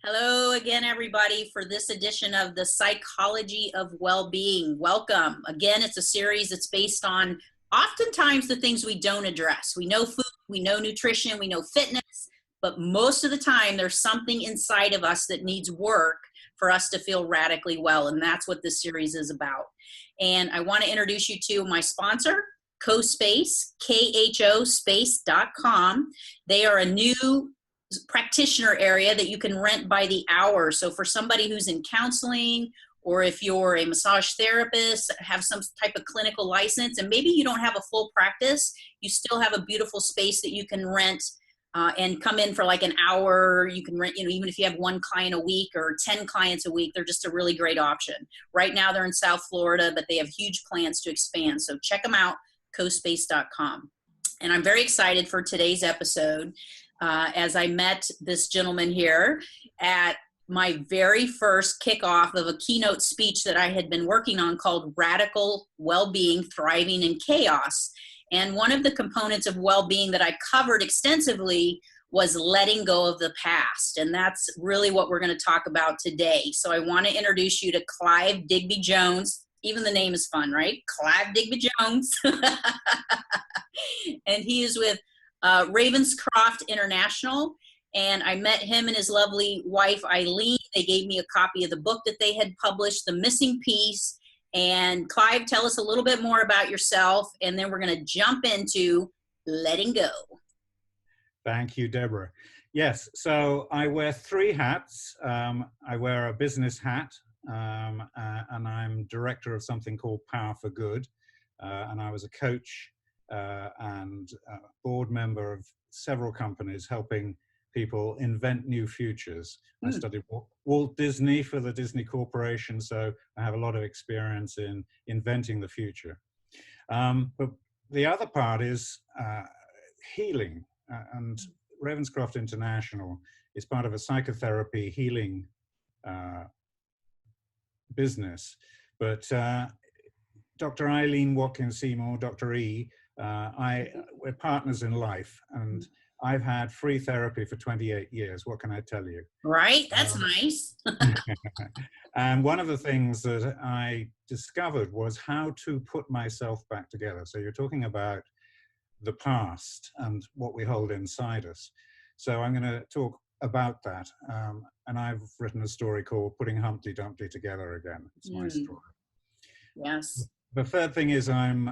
Hello again, everybody, for this edition of the Psychology of Wellbeing. Welcome. Again, it's a series that's based on oftentimes the things we don't address. We know food, we know nutrition, we know fitness, but most of the time there's something inside of us that needs work for us to feel radically well, and that's what this series is about. And I want to introduce you to my sponsor, CoSpace, KHOSpace.com. They are a new practitioner area that you can rent by the hour. So for somebody who's in counseling, or if you're a massage therapist, have some type of clinical license, and maybe you don't have a full practice, you still have a beautiful space that you can rent and come in for like an hour. You can rent, even if you have one client a week or 10 clients a week, they're just a really great option. Right now they're in South Florida, but they have huge plans to expand. So check them out, CoSpace.com. And I'm very excited for today's episode. As I met this gentleman here at my very first kickoff of a keynote speech that I had been working on called Radical Wellbeing, Thriving in Chaos. And one of the components of well-being that I covered extensively was letting go of the past. And that's really what we're going to talk about today. So I want to introduce you to Clive Digby-Jones. Even the name is fun, right? Clive Digby-Jones. And he is with Ravenscroft International, and I met him and his lovely wife Eileen. They gave me a copy of the book that they had published, The Missing Piece. And Clive, tell us a little bit more about yourself, and then we're going to jump into letting go. Thank you, Deborah. Yes, so I wear three hats. I wear a business hat, and I'm director of something called Power for Good, and I was a coach and board member of several companies helping people invent new futures. I studied Walt Disney for the Disney Corporation, so I have a lot of experience in inventing the future. But the other part is healing, and Ravenscroft International is part of a psychotherapy healing business. But Dr. Eileen Watkins-Seymour, Dr. E, we're partners in life, and I've had free therapy for 28 years. What can I tell you? Right, that's nice. And one of the things that I discovered was how to put myself back together. So you're talking about the past and what we hold inside us. So I'm going to talk about that. And I've written a story called Putting Humpty Dumpty Together Again. It's my story. Yes. The third thing is I'm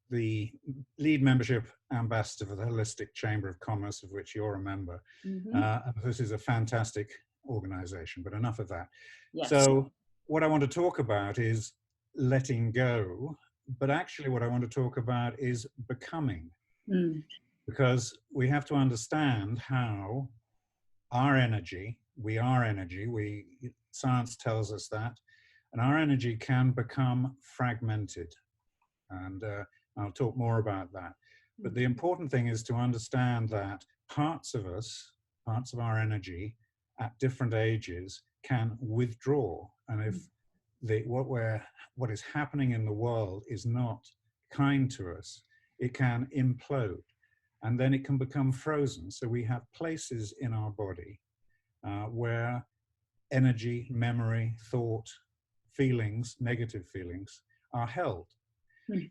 the lead membership ambassador for the Holistic Chamber of Commerce, of which you're a member. This is a fantastic organization, but enough of that. Yes. So what I want to talk about is letting go, but actually what I want to talk about is becoming. Because we have to understand how our energy, we are energy, science tells us that, and our energy can become fragmented. And I'll talk more about that. But the important thing is to understand that parts of us, parts of our energy at different ages can withdraw. And if what is happening in the world is not kind to us, it can implode. And then it can become frozen. So we have places in our body where energy, memory, thought, feelings, negative feelings are held.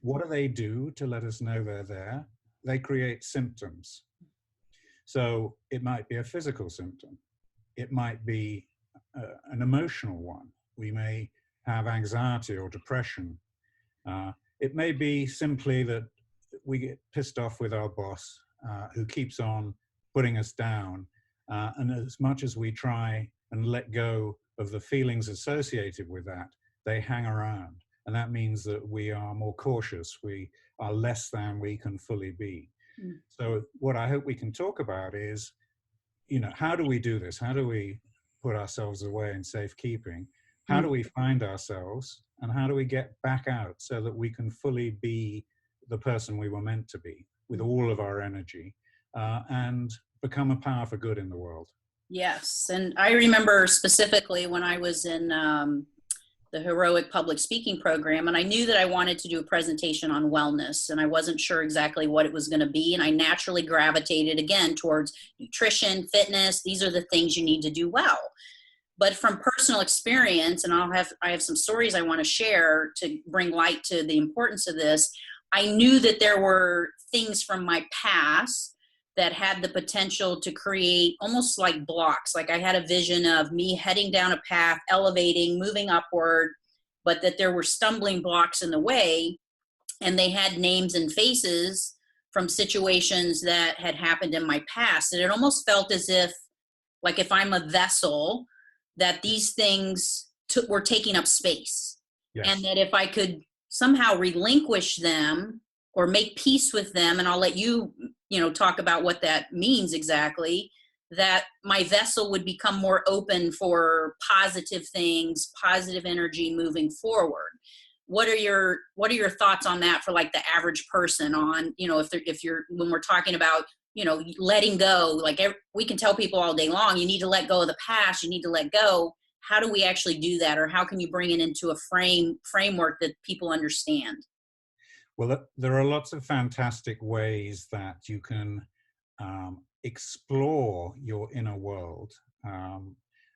What do they do to let us know they're there? They create symptoms. So it might be a physical symptom. It might be an emotional one. We may have anxiety or depression. It may be simply that we get pissed off with our boss who keeps on putting us down. And as much as we try and let go of the feelings associated with that, they hang around. And that means that we are more cautious. We are less than we can fully be. So what I hope we can talk about is, how do we do this? How do we put ourselves away in safekeeping? How do we find ourselves? And how do we get back out so that we can fully be the person we were meant to be with all of our energy and become a power for good in the world? Yes. And I remember specifically when I was in the heroic public speaking program, and I knew that I wanted to do a presentation on wellness, and I wasn't sure exactly what it was going to be. And I naturally gravitated again towards nutrition, fitness. These are the things you need to do well. But from personal experience, and I have some stories I want to share to bring light to the importance of this. I knew that there were things from my past that had the potential to create almost like blocks. Like I had a vision of me heading down a path, elevating, moving upward, but that there were stumbling blocks in the way, and they had names and faces from situations that had happened in my past. And it almost felt as if, like if I'm a vessel, that these things were taking up space. Yes. And that if I could somehow relinquish them or make peace with them, and I'll let you, talk about what that means exactly, that my vessel would become more open for positive things, positive energy moving forward. What are your thoughts on that for like the average person on, when we're talking about, letting go, like we can tell people all day long, you need to let go of the past, you need to let go. How do we actually do that? Or how can you bring it into a framework that people understand? Well, there are lots of fantastic ways that you can explore your inner world,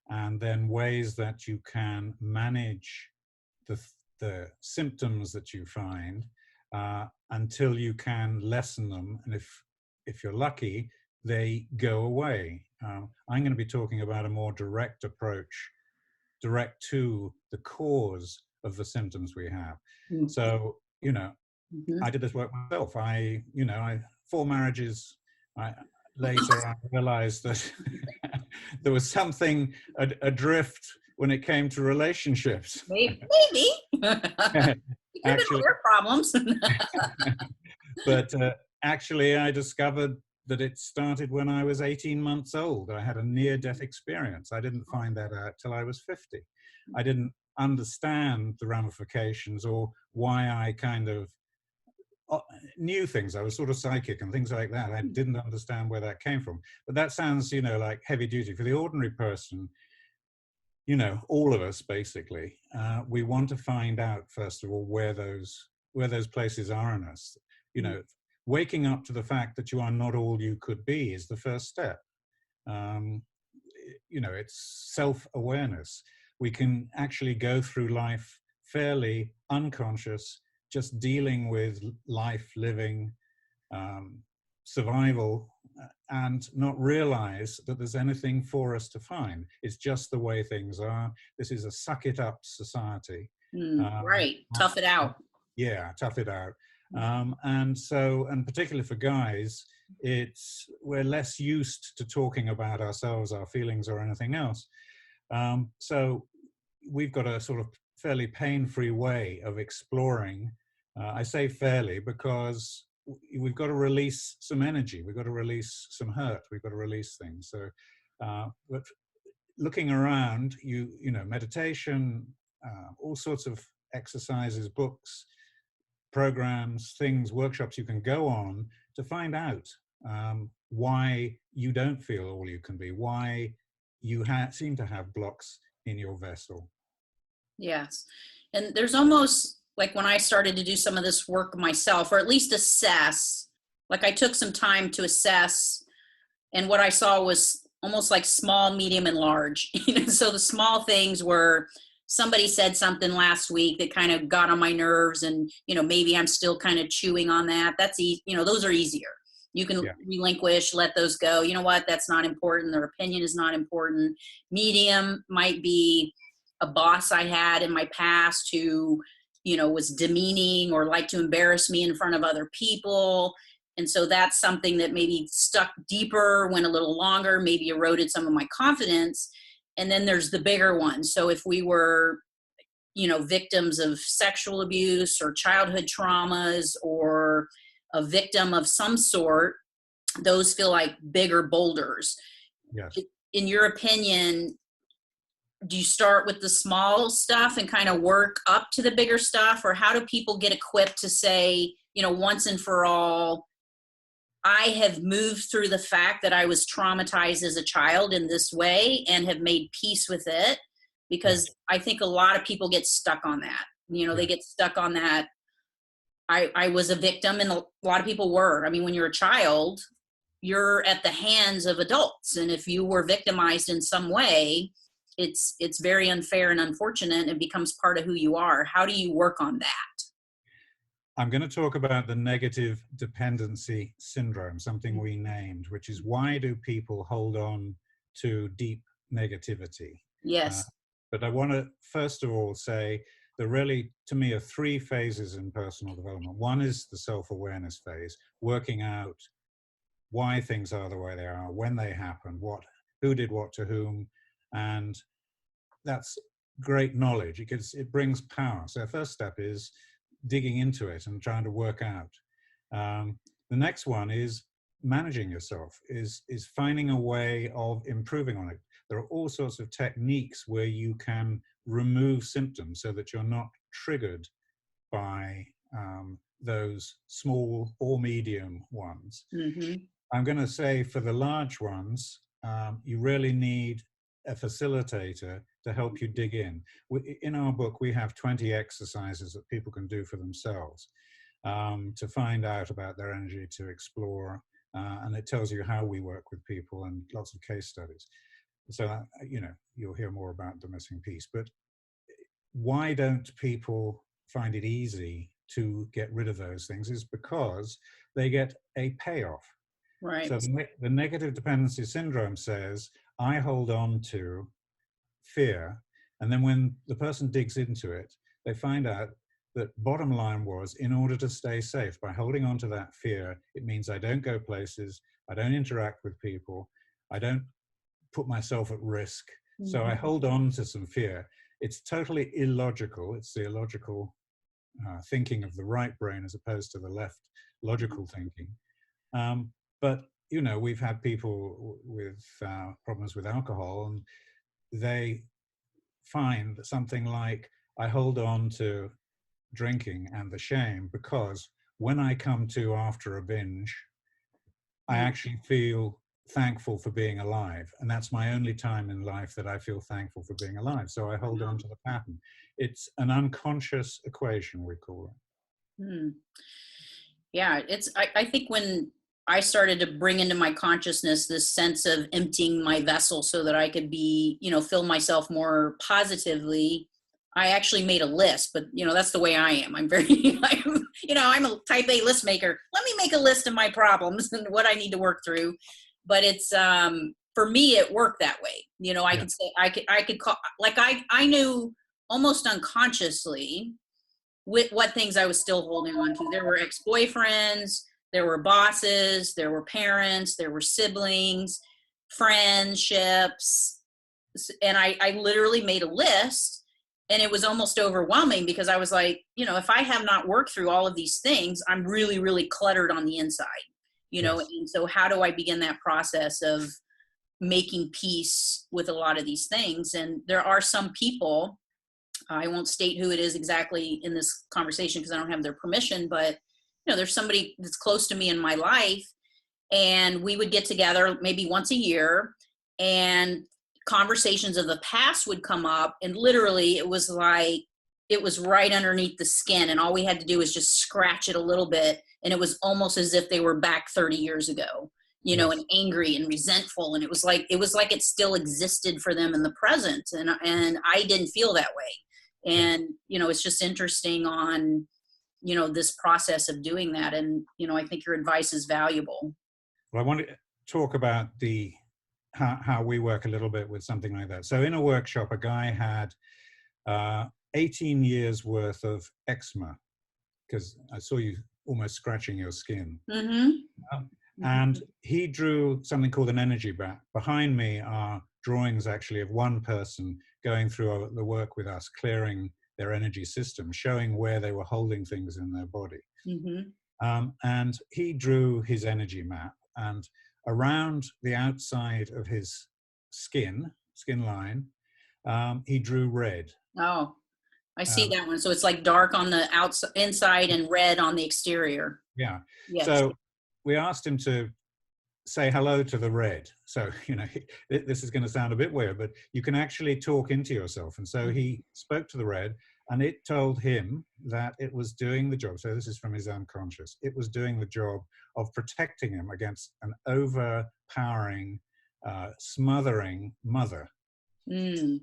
and then ways that you can manage the symptoms that you find until you can lessen them. And if you're lucky, they go away. I'm going to be talking about a more direct approach, direct to the cause of the symptoms we have. Mm-hmm. So, mm-hmm. I did this work myself. I 4 marriages. Later, I realized that there was something adrift when it came to relationships. Maybe. Actually, your problems. But actually, I discovered that it started when I was 18 months old. I had a near-death experience. I didn't find that out till I was 50. I didn't understand the ramifications or why I kind of knew things. I was sort of psychic and things like that. I didn't understand where that came from. But that sounds, like heavy duty. For the ordinary person, all of us basically, we want to find out, first of all, where those places are in us. Waking up to the fact that you are not all you could be is the first step. It's self-awareness. We can actually go through life fairly unconscious, just dealing with life, living, survival, and not realize that there's anything for us to find. It's just the way things are. This is a suck it up society. Right. Tough it out. Yeah, tough it out. And particularly for guys, we're less used to talking about ourselves, our feelings, or anything else. So we've got a sort of fairly pain-free way of exploring. I say fairly because we've got to release some energy. We've got to release some hurt. We've got to release things. So, but looking around, meditation, all sorts of exercises, books, programs, things, workshops you can go on to find out why you don't feel all you can be, why you seem to have blocks in your vessel. Yes. And there's almost like when I started to do some of this work myself, or at least assess, like I took some time to assess, and what I saw was almost like small, medium, and large. So the small things were, somebody said something last week that kind of got on my nerves, and maybe I'm still kind of chewing on that. That's easy. Those are easier. You can relinquish, let those go. You know what? That's not important. Their opinion is not important. Medium might be a boss I had in my past who, was demeaning or liked to embarrass me in front of other people. And so that's something that maybe stuck deeper, went a little longer, maybe eroded some of my confidence. And then there's the bigger one. So if we were, victims of sexual abuse or childhood traumas or a victim of some sort, those feel like bigger boulders. Yes. In your opinion, do you start with the small stuff and kind of work up to the bigger stuff? Or how do people get equipped to say, once and for all, I have moved through the fact that I was traumatized as a child in this way and have made peace with it. because I think a lot of people get stuck on that. They get stuck on that. I was a victim, and a lot of people were. I mean, when you're a child, you're at the hands of adults. And if you were victimized in some way, it's very unfair and unfortunate. It becomes part of who you are. How do you work on that? I'm going to talk about the negative dependency syndrome, something we named, which is why do people hold on to deep negativity? Yes. But I want to first of all say there really, to me, are three phases in personal development. One is the self-awareness phase, working out why things are the way they are, when they happened, who did what to whom, and that's great knowledge because it brings power. So the first step is digging into it and trying to work out. The next one is managing yourself, is finding a way of improving on it. There are all sorts of techniques where you can remove symptoms so that you're not triggered by those small or medium ones. Mm-hmm. I'm going to say for the large ones, you really need a facilitator to help you dig in. In our book, we have 20 exercises that people can do for themselves to find out about their energy, to explore, and it tells you how we work with people and lots of case studies. So, you'll hear more about the missing piece. But why don't people find it easy to get rid of those things is because they get a payoff. Right. So the negative dependency syndrome says, I hold on to fear. And then when the person digs into it, they find out that bottom line was, in order to stay safe, by holding on to that fear, it means I don't go places, I don't interact with people, I don't put myself at risk. Mm-hmm. So I hold on to some fear. It's totally illogical. It's the illogical thinking of the right brain as opposed to the left logical thinking. But, we've had people with problems with alcohol, and they find something like, I hold on to drinking and the shame because when I come to after a binge, I actually feel thankful for being alive. And that's my only time in life that I feel thankful for being alive. So I hold on to the pattern. It's an unconscious equation, we call it. Yeah, I think when I started to bring into my consciousness this sense of emptying my vessel so that I could be, fill myself more positively, I actually made a list. But, that's the way I am. I'm very, I'm a type A list maker. Let me make a list of my problems and what I need to work through. But it's, for me, it worked that way. I could say, I could call, like I knew almost unconsciously what things I was still holding on to. There were ex-boyfriends, there were bosses, there were parents, there were siblings, friendships. And I literally made a list, and it was almost overwhelming because I was like, if I have not worked through all of these things, I'm really, really cluttered on the inside, Yes. And so how do I begin that process of making peace with a lot of these things? And there are some people, I won't state who it is exactly in this conversation because I don't have their permission, but there's somebody that's close to me in my life, and we would get together maybe once a year, and conversations of the past would come up, and literally it was like, it was right underneath the skin, and all we had to do was just scratch it a little bit, and it was almost as if they were back 30 years ago, Yes. And angry and resentful, and it was like it still existed for them in the present, and I didn't feel that way. And, it's just interesting on, this process of doing that. And, I think your advice is valuable. Well, I want to talk about how we work a little bit with something like that. So in a workshop, a guy had 18 years worth of eczema, because I saw you almost scratching your skin. Mm-hmm. And he drew something called an energy map. Behind me are drawings actually of one person going through the work with us, clearing their energy system, showing where they were holding things in their body. Mm-hmm. And he drew his energy map, and around the outside of his skin line, he drew red. Oh, I see that one. So it's like dark on the inside and red on the exterior. Yeah. Yes. So we asked him to say hello to the red. So, this is going to sound a bit weird, but you can actually talk into yourself. And so he spoke to the red, and it told him that it was doing the job. So this is from his unconscious. It was doing the job of protecting him against an overpowering, smothering mother. And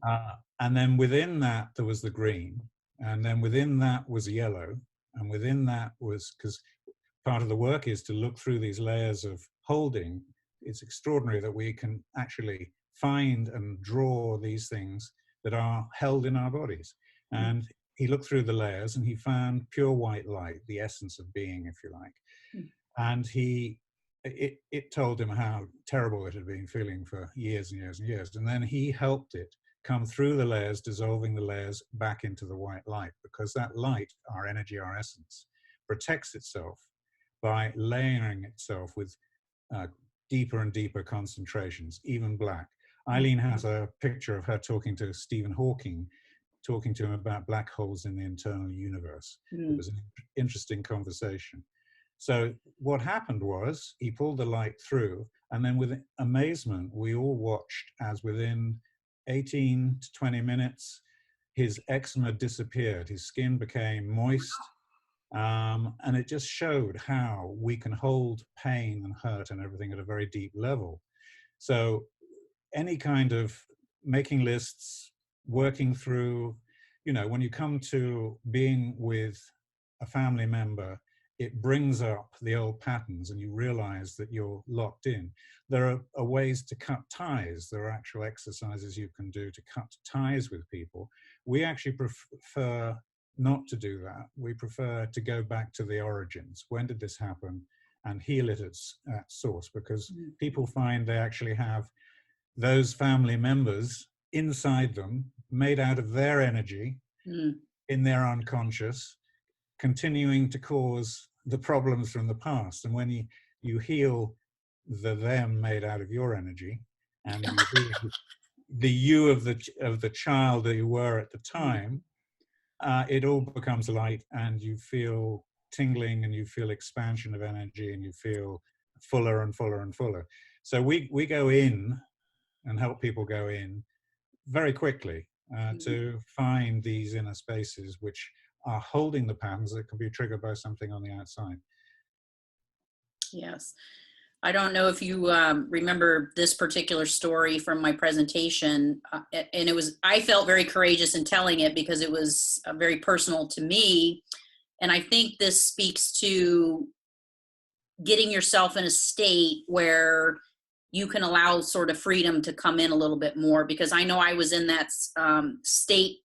then within that, there was the green. And then within that was yellow. And within that was, because part of the work is to look through these layers of holding. It's extraordinary that we can actually find and draw these things that are held in our bodies. And he looked through the layers and he found pure white light, the essence of being, if you like. And it told him how terrible it had been feeling for years and years and years. And then he helped it come through the layers, dissolving the layers back into the white light, because that light, our energy, our essence, protects itself by layering itself with deeper and deeper concentrations, even black. Eileen has a picture of her talking to Stephen Hawking, talking to him about black holes in the internal universe. It was an interesting conversation. So what happened was he pulled the light through, and then with amazement, we all watched as within 18 to 20 minutes, his eczema disappeared. His skin became moist. And it just showed how we can hold pain and hurt and everything at a very deep level. So any kind of making lists, working through, when you come to being with a family member, it brings up the old patterns and you realize that you're locked in. There are ways to cut ties. There are actual exercises you can do to cut ties with people. We actually prefer not to do that. We prefer to go back to the origins. When did this happen? And heal it at source, because people find they actually have those family members inside them, made out of their energy, in their unconscious, continuing to cause the problems from the past. And when you heal the them made out of your energy, and you heal the you of the child that you were at the time, it all becomes light, and you feel tingling, and you feel expansion of energy, and you feel fuller and fuller and fuller. So we go in and help people go in very quickly to find these inner spaces which are holding the patterns that can be triggered by something on the outside. Yes. I don't know if you remember this particular story from my presentation, and I felt very courageous in telling it because it was very personal to me. And I think this speaks to getting yourself in a state where you can allow sort of freedom to come in a little bit more, because I know I was in that state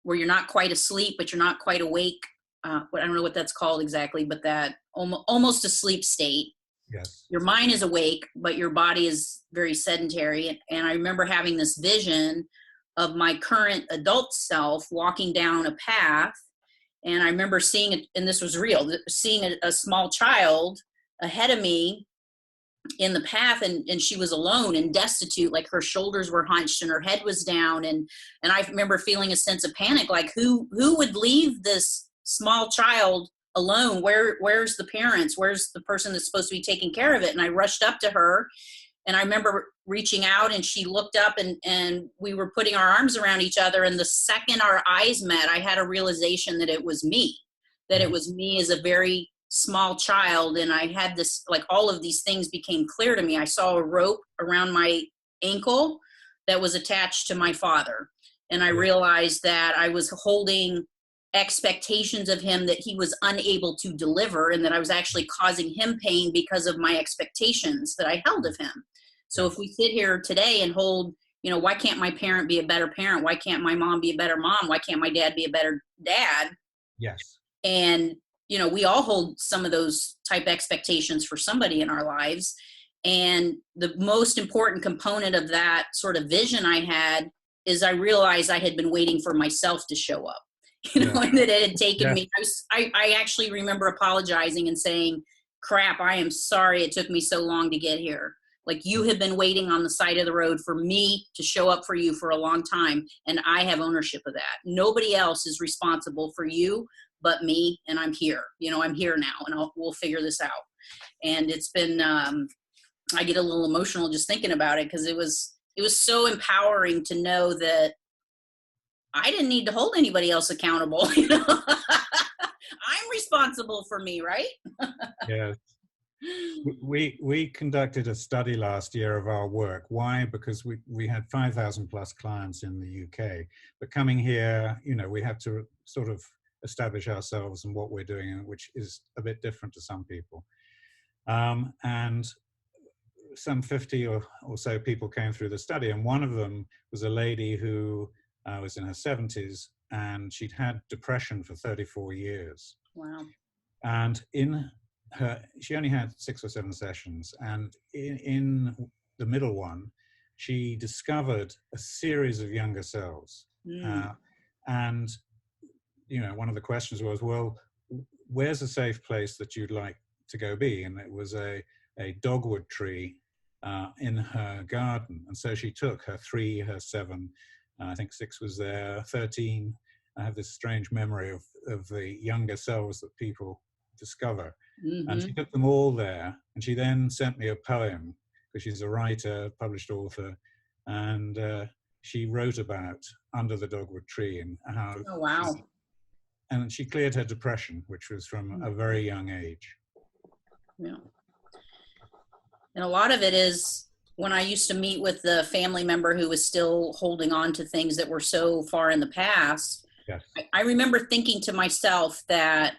where you're not quite asleep, but you're not quite awake. I don't know what that's called exactly, but that almost a sleep state. Yes. Your mind is awake, but your body is very sedentary. And I remember having this vision of my current adult self walking down a path. And I remember seeing it, and this was real, seeing a small child ahead of me in the path, and she was alone and destitute, like her shoulders were hunched and her head was down. And I remember feeling a sense of panic, like who would leave this small child alone? Where's the parents? Where's the person that's supposed to be taking care of it? And I rushed up to her, and I remember reaching out, and she looked up, and we were putting our arms around each other. And the second our eyes met, I had a realization that it was me, it was me as a very small child. And I had this, like, all of these things became clear to me. I saw a rope around my ankle that was attached to my father. And I realized that I was holding expectations of him that he was unable to deliver, and that I was actually causing him pain because of my expectations that I held of him. So if we sit here today and hold, why can't my parent be a better parent? Why can't my mom be a better mom? Why can't my dad be a better dad? Yes. And, we all hold some of those type expectations for somebody in our lives. And the most important component of that sort of vision I had is I realized I had been waiting for myself to show up. And that it had taken me. I actually remember apologizing and saying, crap, I am sorry it took me so long to get here. Like, you have been waiting on the side of the road for me to show up for you for a long time, and I have ownership of that. Nobody else is responsible for you but me, and I'm here. I'm here now, and we'll figure this out. And it's been I get a little emotional just thinking about it, because it was so empowering to know that I didn't need to hold anybody else accountable. You know, I'm responsible for me, right? Yes. We conducted a study last year of our work. Why? Because we had 5,000 plus clients in the UK, but coming here, you know, we have to sort of establish ourselves and what we're doing, which is a bit different to some people. And some 50 or so people came through the study, and one of them was a lady who was in her 70s, and she'd had depression for 34 years. Wow. And she only had 6 or 7 sessions, and in the middle one, she discovered a series of younger selves. And, you know, one of the questions was, well, where's a safe place that you'd like to go be? And it was a dogwood tree in her garden. And so she took her 3, her 7, I think 6 was there, 13. I have this strange memory of the younger selves that people discover. And she took them all there. And she then sent me a poem, because she's a writer, published author. And she wrote about Under the Dogwood Tree and how... Oh, wow. And she cleared her depression, which was from a very young age. Yeah. And a lot of it is, when I used to meet with the family member who was still holding on to things that were so far in the past, yes. I remember thinking to myself that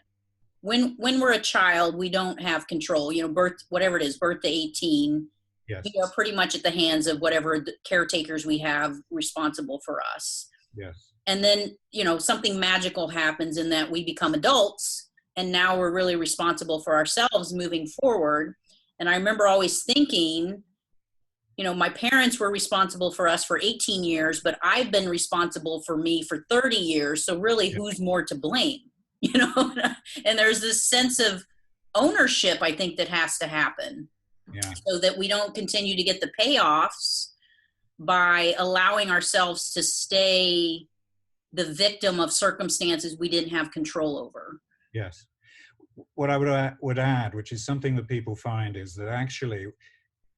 when we're a child, we don't have control. You know, birth to 18, yes. we are pretty much at the hands of whatever the caretakers we have responsible for us. Yes. And then, you know, something magical happens in that we become adults, and now we're really responsible for ourselves moving forward. And I remember always thinking, you know, my parents were responsible for us for 18 years, but I've been responsible for me for 30 years. So really, who's more to blame? You know, and there's this sense of ownership, I think, that has to happen. Yeah. So that we don't continue to get the payoffs by allowing ourselves to stay the victim of circumstances we didn't have control over. Yes. What I would add, which is something that people find, is that actually,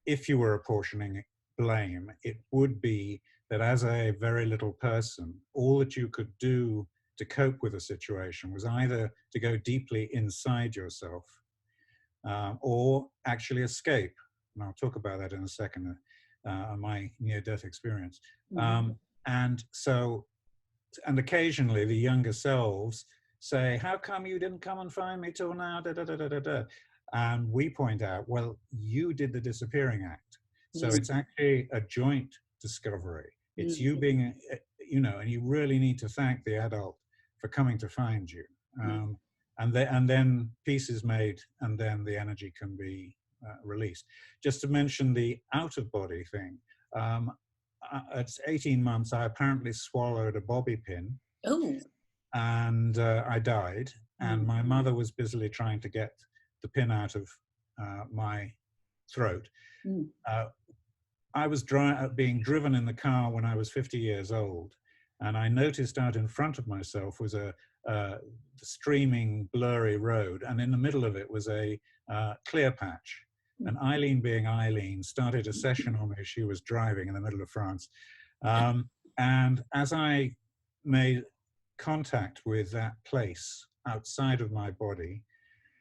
if you were apportioning blame, it would be that as a very little person, all that you could do to cope with a situation was either to go deeply inside yourself or actually escape. And I'll talk about that in a second, my near-death experience. And occasionally the younger selves say, how come you didn't come and find me till now? Da, da, da, da, da, da. And we point out, well, you did the disappearing act. So it's actually a joint discovery. It's you being, you know, and you really need to thank the adult for coming to find you. And then peace is made, and then the energy can be released. Just to mention the out-of-body thing, at 18 months, I apparently swallowed a bobby pin. Oh. And I died, and my mother was busily trying to get the pin out of my throat. I was being driven in the car when I was 50 years old, and I noticed out in front of myself was a streaming, blurry road, and in the middle of it was a clear patch. And Eileen, being Eileen, started a session on me as she was driving in the middle of France. And as I made contact with that place outside of my body,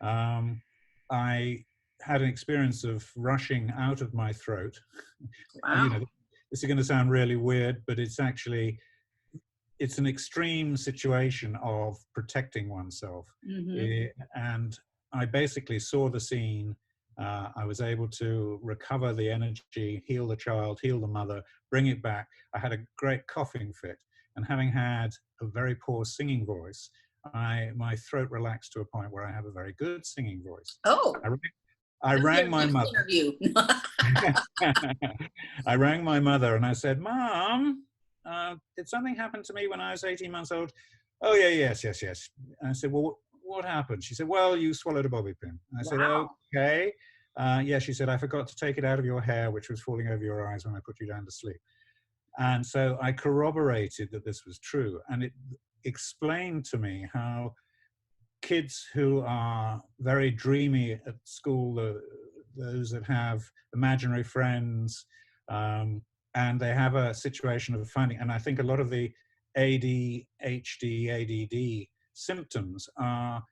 I had an experience of rushing out of my throat. Wow. You know, this is going to sound really weird, but it's actually, it's an extreme situation of protecting oneself. And I basically saw the scene. I was able to recover the energy, heal the child, heal the mother, bring it back. I had a great coughing fit. And having had a very poor singing voice, my throat relaxed to a point where I have a very good singing voice. Oh. I rang my mother. I rang my mother and I said, Mom, did something happen to me when I was 18 months old? Oh, yeah, yes. And I said, well, what happened? She said, well, you swallowed a bobby pin. And I said, okay. Yeah, she said, I forgot to take it out of your hair, which was falling over your eyes when I put you down to sleep. And so I corroborated that this was true. And it explained to me how kids who are very dreamy at school, those that have imaginary friends, and they have a situation of finding, and I think a lot of the ADHD, ADD symptoms are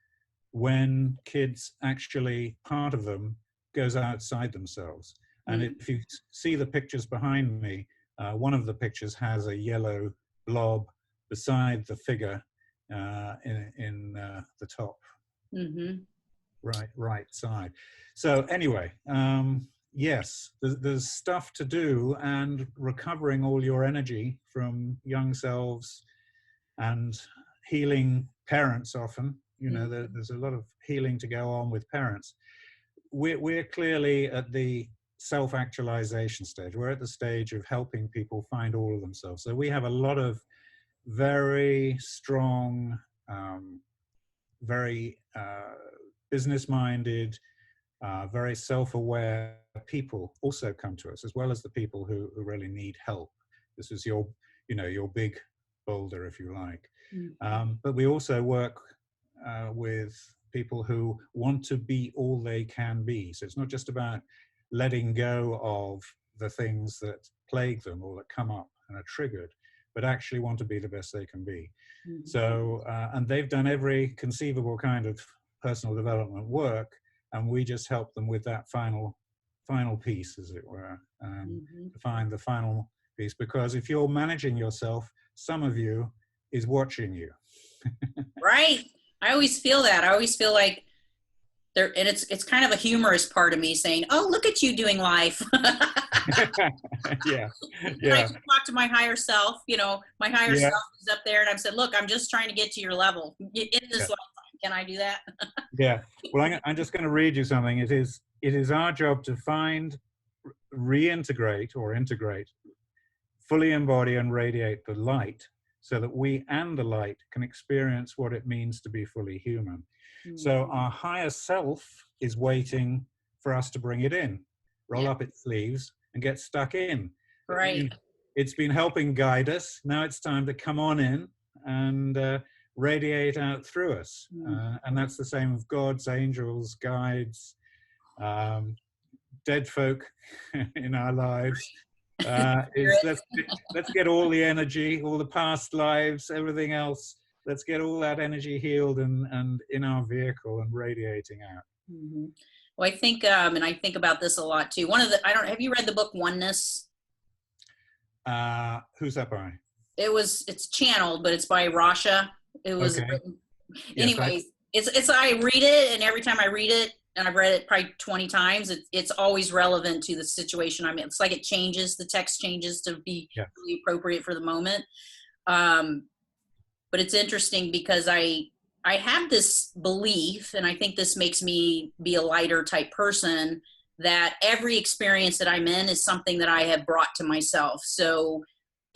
when kids actually, part of them goes outside themselves. And if you see the pictures behind me, one of the pictures has a yellow blob beside the figure in the top right side. So anyway, yes, there's stuff to do, and recovering all your energy from young selves and healing parents often. You know, there's a lot of healing to go on with parents. We're clearly at the self-actualization stage. We're at the stage of helping people find all of themselves. So we have a lot of very strong, very business-minded, very self-aware people also come to us, as well as the people who really need help. This is your big boulder, if you like. But we also work with people who want to be all they can be. So it's not just about letting go of the things that plague them or that come up and are triggered, but actually want to be the best they can be. So, and they've done every conceivable kind of personal development work, and we just help them with that final piece, as it were, to find the final piece. Because if you're managing yourself, some of you is watching you. Right. I always feel that. I always feel like there, and it's kind of a humorous part of me saying, "Oh, look at you doing life." Yeah. And I just talk to my higher self. You know, my higher self is up there, and I've said, "Look, I'm just trying to get to your level in this lifetime. Can I do that?" Yeah. Well, I'm just going to read you something. It is our job to find, reintegrate or integrate, fully embody and radiate the light, so that we and the light can experience what it means to be fully human. So our higher self is waiting for us to bring it in, roll up its sleeves and get stuck in. Right. It's been helping guide us. Now it's time to come on in and radiate out through us. And that's the same with gods, angels, guides, dead folk in our lives. Let's get all the energy, all the past lives, everything else. Let's get all that energy healed and in our vehicle and radiating out. Well, I think, and I think about this a lot too. Have you read the book Oneness? Who's that by? It's channeled, but it's by Rasha. It was written. Anyways, I read it, and every time I read it, and I've read it probably 20 times, it's always relevant to the situation I'm in. It's like it changes, the text changes to be really appropriate for the moment. But it's interesting because I have this belief, and I think this makes me be a lighter type person, that every experience that I'm in is something that I have brought to myself. So,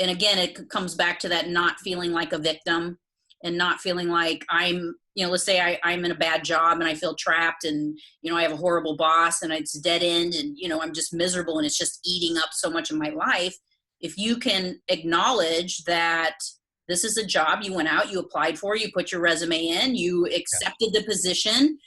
and again, it comes back to that not feeling like a victim and not feeling like I'm, let's say I'm in a bad job and I feel trapped and, I have a horrible boss and it's dead end and, I'm just miserable and it's just eating up so much of my life. If you can acknowledge that this is a job you went out, you applied for, you put your resume in, you accepted the position,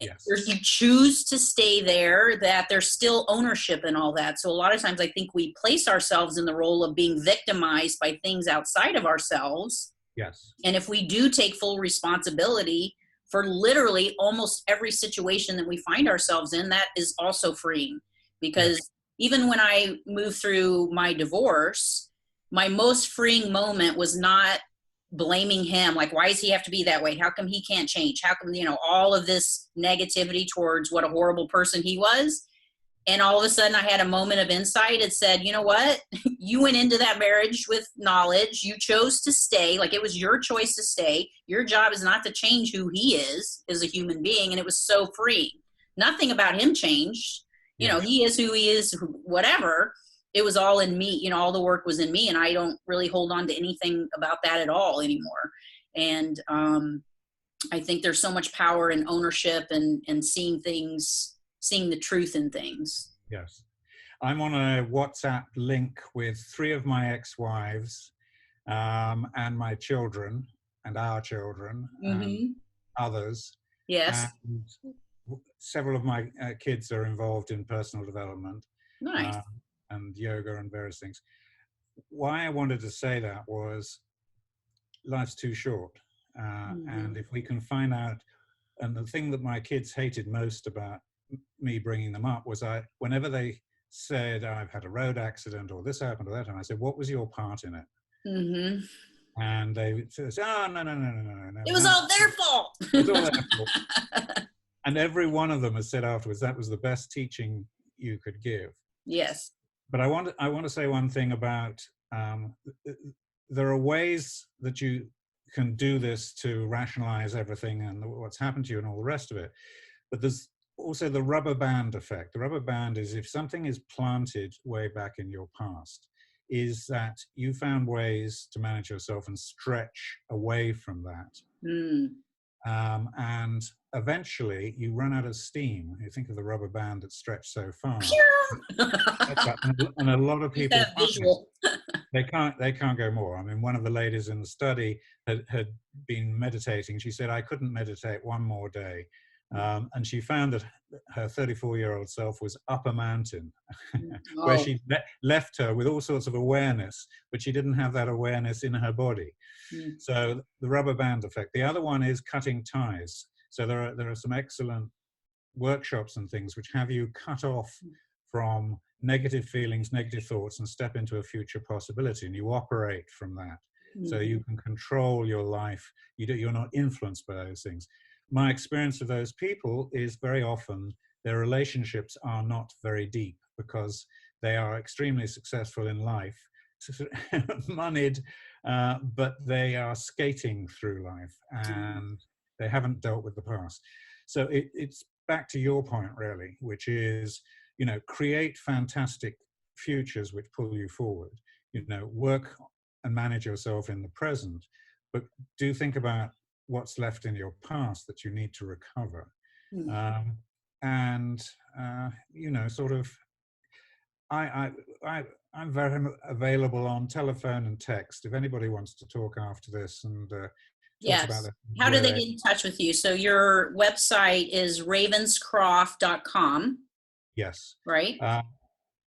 you choose to stay there, that there's still ownership and all that. So a lot of times I think we place ourselves in the role of being victimized by things outside of ourselves. Yes. And if we do take full responsibility for literally almost every situation that we find ourselves in, that is also freeing. Because even when I moved through my divorce, my most freeing moment was not blaming him. Like, why does he have to be that way? How come he can't change? How come, all of this negativity towards what a horrible person he was. And all of a sudden I had a moment of insight. It said, you know what? You went into that marriage with knowledge. You chose to stay. Like, it was your choice to stay. Your job is not to change who he is as a human being. And it was so freeing. Nothing about him changed. He is who he is, whatever. It was all in me. All the work was in me. And I don't really hold on to anything about that at all anymore. And I think there's so much power in ownership and seeing the truth in things. Yes. I'm on a WhatsApp link with 3 of my ex-wives and my children and our children and others. Yes. And several of my kids are involved in personal development. Nice. And yoga and various things. Why I wanted to say that was life's too short. And if we can find out, and the thing that my kids hated most about me bringing them up was whenever they said, I've had a road accident or this happened or that, and I said, what was your part in it? And they said, oh, no. It was all their fault. It was all their fault. And every one of them has said afterwards, that was the best teaching you could give. Yes. But I want to say one thing about, there are ways that you can do this to rationalize everything and what's happened to you and all the rest of it. But there's also the rubber band effect. The rubber band is if something is planted way back in your past, is that you found ways to manage yourself and stretch away from that. And eventually you run out of steam. You think of the rubber band that's stretched so far. And a lot of people, they can't go more. I mean, one of the ladies in the study had been meditating. She said, I couldn't meditate one more day. And she found that her 34-year-old self was up a mountain where she left her with all sorts of awareness, but she didn't have that awareness in her body. So the rubber band effect. The other one is cutting ties. So there are some excellent workshops and things which have you cut off from negative feelings, negative thoughts, and step into a future possibility, and you operate from that. So you can control your life. You're not influenced by those things. My experience of those people is very often their relationships are not very deep because they are extremely successful in life, moneyed, but they are skating through life and they haven't dealt with the past. So it's back to your point, really, which is, create fantastic futures which pull you forward. Work and manage yourself in the present, but do think about what's left in your past that you need to recover. I'm very available on telephone and text if anybody wants to talk after this and talk about that. How do they get in touch with you? So your website is ravenscroft.com. Yes. Right. A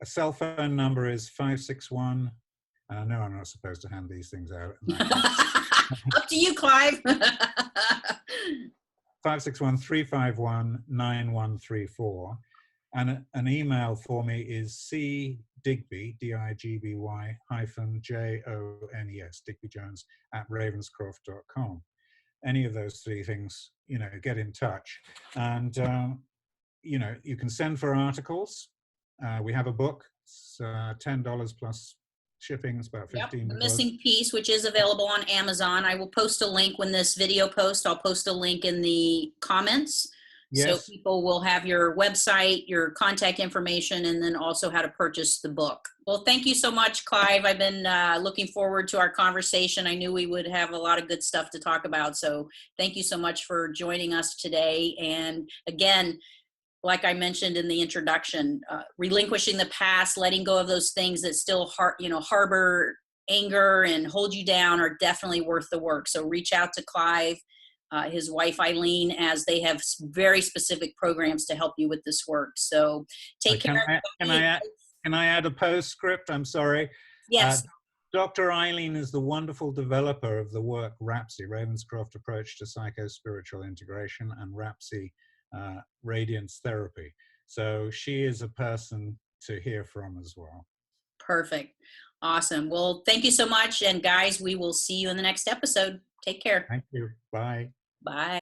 cell phone number is 561. And I know I'm not supposed to hand these things out. Up to you, Clive. 561-351-9134. And an email for me is cdigby, D-I-G-B-Y -Jones, Digby-Jones @ravenscroft.com. Any of those three things, get in touch. And, you can send for articles. We have a book. It's $10 plus shipping. Is about $15. The Missing Piece, which is available on Amazon. I will post a link when this video posts. I'll post a link in the comments. Yes. So people will have your website, your contact information, and then also how to purchase the book. Well, thank you so much, Clive. I've been looking forward to our conversation. I knew we would have a lot of good stuff to talk about. So thank you so much for joining us today. And again, like I mentioned in the introduction, relinquishing the past, letting go of those things that still harbor anger and hold you down are definitely worth the work. So reach out to Clive, his wife Eileen, as they have very specific programs to help you with this work. So take care. Can I add a postscript? I'm sorry. Yes. Dr. Eileen is the wonderful developer of the work RAPSI, Ravenscroft Approach to Psycho-Spiritual Integration, and RAPSI, Radiance Therapy. So she is a person to hear from as well. Perfect. Awesome. Well, thank you so much. And guys, we will see you in the next episode. Take care. Thank you. Bye. Bye.